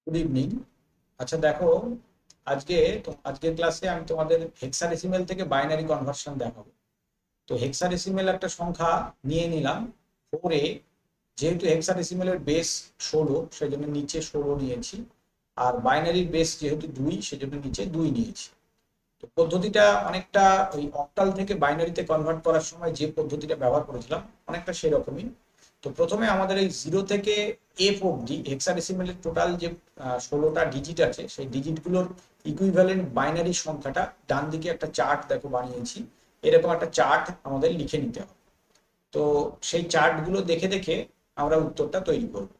Good evening. আচ্ছা দেখো, আজকের ক্লাসে আমি তোমাদের হেক্সাডেসিমেল থেকে বাইনারি কনভার্সন দেখাবো। তো হেক্সাডেসিমেল একটা সংখ্যা নিয়ে নিলাম 4a। যেহেতু হেক্সাডেসিমেলের বেস 16, সেজন্য নিচে 16 নিয়েছি। আর বাইনারির বেস যেহেতু 2, সেজন্য নিচে 2 নিয়েছি। তো পদ্ধতিটা অনেকটা ওই অক্টাল থেকে বাইনারিতে কনভার্ট করার সময় যে পদ্ধতিটা ব্যবহার করেছিলাম অনেকটা সেরকমই। তো প্রথমে আমাদের এই 0 থেকে এফ অব্দি হেক্সাডেসিমেলের টোটাল যে 16টা ডিজিট আছে, সেই ডিজিটগুলোর ইকুইভ্যালেন্ট বাইনারি সংখ্যাটা ডান দিকে একটা চার্ট দেখো বানিয়েছি। এরকম একটা চার্ট আমাদের লিখে নিতে হবে। তো সেই চার্টগুলো দেখে দেখে আমরা উত্তরটা তৈরি করব।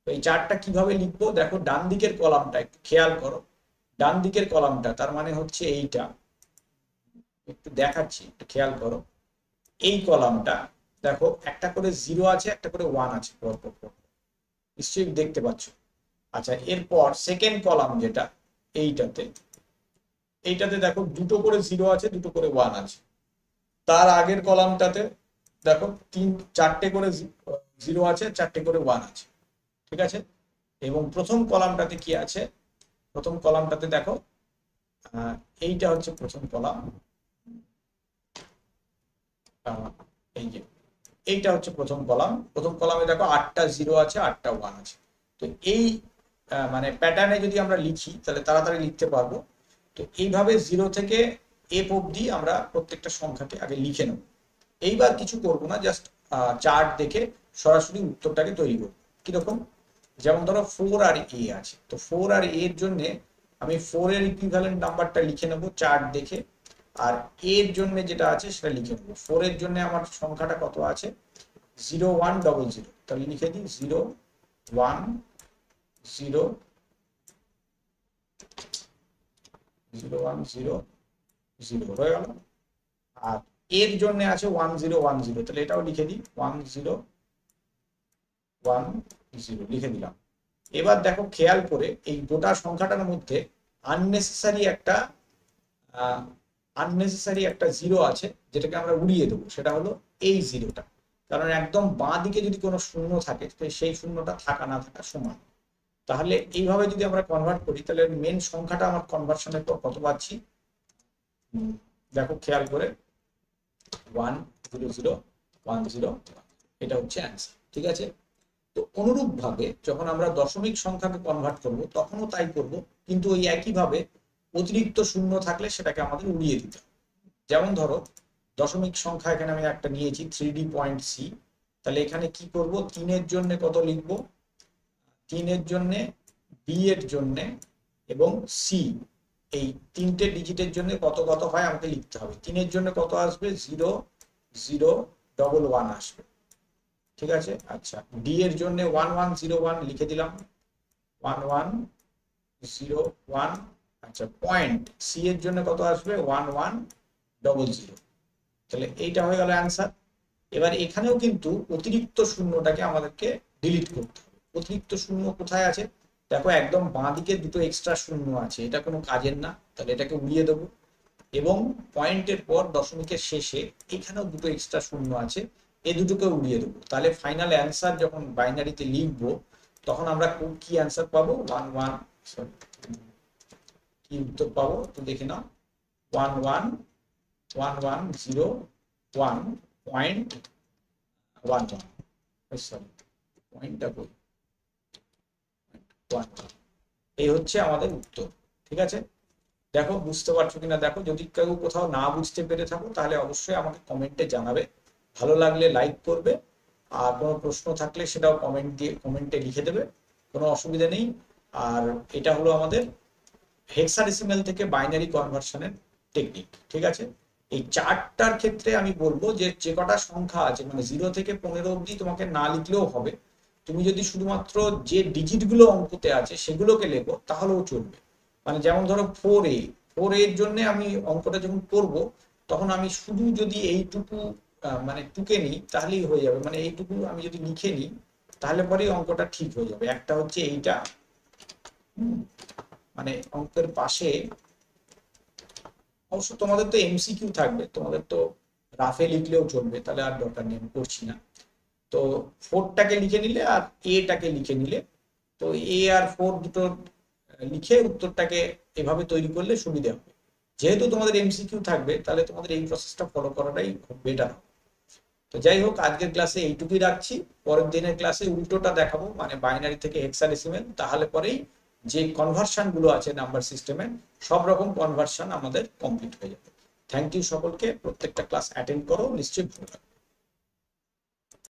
তো এই চার্টটা কিভাবে লিখবো দেখো, ডান দিকের কলামটা একটু খেয়াল করো। ডান দিকের কলামটা তার মানে হচ্ছে এইটা, একটু দেখাচ্ছি, একটু খেয়াল করো। এই কলামটা দেখো, একটা করে 0 আছে, একটা করে 1 আছে পরপর পরপর। নিশ্চয়ই দেখতে পাচ্ছ। আচ্ছা, এরপর সেকেন্ড কলাম যেটা, এইটাতে এইটাতে দেখো দুটো করে 0 আছে, দুটো করে 1 আছে। তার আগের কলামটাতে দেখো চারটে করে 0 আছে, চারটে করে 1 আছে। ঠিক আছে। এবং প্রথম কলামটাতে কি আছে? প্রথম কলামটাতে দেখো, এইটা হচ্ছে প্রথম কলাম। এই যে এইটা হচ্ছে প্রথম কলাম। প্রথম কলামে দেখো 8টা 0 আছে, 8টা 1 আছে। তো এই মানে প্যাটার্নে যদি আমরা লিখি তাহলে তাড়াতাড়ি লিখতে পারবো। তো এইভাবে 0 থেকে এফ অব্দি আমরা প্রত্যেকটা সংখ্যাকে আগে লিখে নেব। এইবার কিছু করব না, জাস্ট চার্ট দেখে সরাসরি উত্তরটাকে তৈরি করব। কিরকম? যেমন ধরো 4 আর এ আছে, তো 4 আর এর জন্য আমি 4 এর ইকুইভ্যালেন্ট নাম্বারটা লিখে নেব চার্ট দেখে। আর এর জন্য যেটা আছে সেটা লিখে নেবো। 4 এর জন্য আমার সংখ্যাটা কত আছে? 0100। তাহলে লিখে দিই 010, 010 হয়ে গেল। আর এর জন্য আছে 1010, তাহলে এটাও লিখে দিই 1010 লিখে দিলাম। এবার দেখো খেয়াল করে, এই গোটা সংখ্যাটার মধ্যে আননেসেসারি একটা আননেসেসারি একটা 0 আছে, যেটাকে আমরা উড়িয়ে দেবো। সেটা হলো এই 0টা। কারণ একদম বাঁ দিকে যদি কোনো শূন্য থাকে, সেই শূন্যটা থাকা না থাকা সমান। তাহলে এইভাবে যদি আমরা কনভার্ট করি, তাহলে মেন সংখ্যাটা আমার কনভার্সনের পর কত পাচ্ছি দেখো খেয়াল করে, 10010, এটা হচ্ছে অ্যান্সার। ঠিক আছে। তো অনুরূপ ভাবে যখন আমরা দশমিক সংখ্যাকে কনভার্ট করব তখনও তাই করব, কিন্তু ওই একই ভাবে অতিরিক্ত শূন্য থাকলে সেটাকে আমাদের উড়িয়ে দিতে হবে। যেমন ধরো, দশমিক সংখ্যা এখানে আমি একটা নিয়েছি 3D পয়েন্ট সি। তাহলে এখানে কি করব, 3 এর জন্য কত লিখবো? 3 এর জন্য, বি এর জন্য এবং সি, এই তিনটে ডিজিটের জন্য কত কত হয় আমাকে লিখতে হবে। 3 এর জন্য কত আসবে? 00111 আসবে। ঠিক আছে। আচ্ছা, ডি এর জন্য 1101 লিখে দিলাম, 1101। আচ্ছা, পয়েন্ট সি এর জন্য কত আসবে? 1100। তাহলে এইটা হয়ে গেল অ্যান্সার। এবার এখানেও কিন্তু অতিরিক্ত শূন্যটাকে আমাদেরকে ডিলিট করতে হবে। অতিরিক্ত শূন্য কোথায় আছে দেখো, একদম বাঁ দিকে দুটো এক্সট্রা শূন্য আছে, এটা কোনো কাজের না, তাহলে এটাকে উড়িয়ে দেবো। এবং পয়েন্টের পর দশমিকের শেষে এখানেও দুটো এক্সট্রা শূন্য আছে, এই দুটোকে উড়িয়ে দেবো। তাহলে ফাইনাল অ্যান্সার যখন বাইনারিতে লিখবো, তখন আমরা কি অ্যান্সার পাবো? কি উত্তর পাবো তো দেখে নাও, 111101.11। সরি, পয়েন্টটা কই? এই হচ্ছে আমাদের উত্তর। ঠিক আছে। দেখো বুঝতে পারছো কিনা দেখো, যদি কেউ কোথাও না বুঝতে পেরে থাকো তাহলে অবশ্যই আমাকে কমেন্টে জানাবে। ভালো লাগলে লাইক করবে, আর কোনো প্রশ্ন থাকলে সেটাও কমেন্টে লিখে দেবে, কোনো অসুবিধা নেই। আর এটা হলো আমাদের হেক্সাডেসিমেল থেকে বাইনারি কনভার্সনের টেকনিক। ঠিক আছে। এই চার্টটার ক্ষেত্রে আমি বলবো যে যে কটা সংখ্যা আছে, মানে 0 থেকে 15 অব্দি তোমাকে না লিখলেও হবে। তুমি যদি শুধুমাত্র যে ডিজিট গুলো অঙ্কতে আছে সেগুলোকে লেখো তাহলেও চলবে। মানে যেমন ধরো 4a, 4a এর জন্য আমি অঙ্কটা যখন করব, তখন আমি শুধু যদি এইটুকু মানে টুকে নিই তাহলেই হয়ে যাবে। মানে এইটুকু আমি যদি লিখে নিই তাহলে পরেই অঙ্কটা ঠিক হয়ে যাবে। একটা হচ্ছে এইটা, মানে অঙ্কের পাশে, অবশ্য তোমাদের তো এমসিকিউ থাকবে, তোমাদের তো রাফে লিখলেও চলবে, তাহলে আর দরকার নেই, আমি করছি না। তো 4টাকে লিখে নিলে আর এটাকে লিখে নিলে তো এ আর 4 দুটো লিখে উত্তরটাকে এভাবে তৈরি করলে সুবিধা হবে। যেহেতু তোমাদের এমসিকিউ থাকবে, তাহলে তোমাদের এই প্রসেসটা ফলো করাটাই খুব বেটার হবে। তো যাই হোক, আজকের ক্লাসে এইটুকুই রাখছি। পরের দিনের ক্লাসে উল্টোটা দেখাবো, মানে বাইনারি থেকে হেক্সাডেসিমেল। তাহলে পরেই যে কনভার্সন গুলো আছে নাম্বার সিস্টেমে, সব রকম কনভার্সন আমাদের কমপ্লিট হয়ে যাবে। থ্যাংক ইউ সকলকে। প্রত্যেকটা ক্লাস অ্যাটেন্ড করো, নিশ্চয়ই ভালো লাগবে।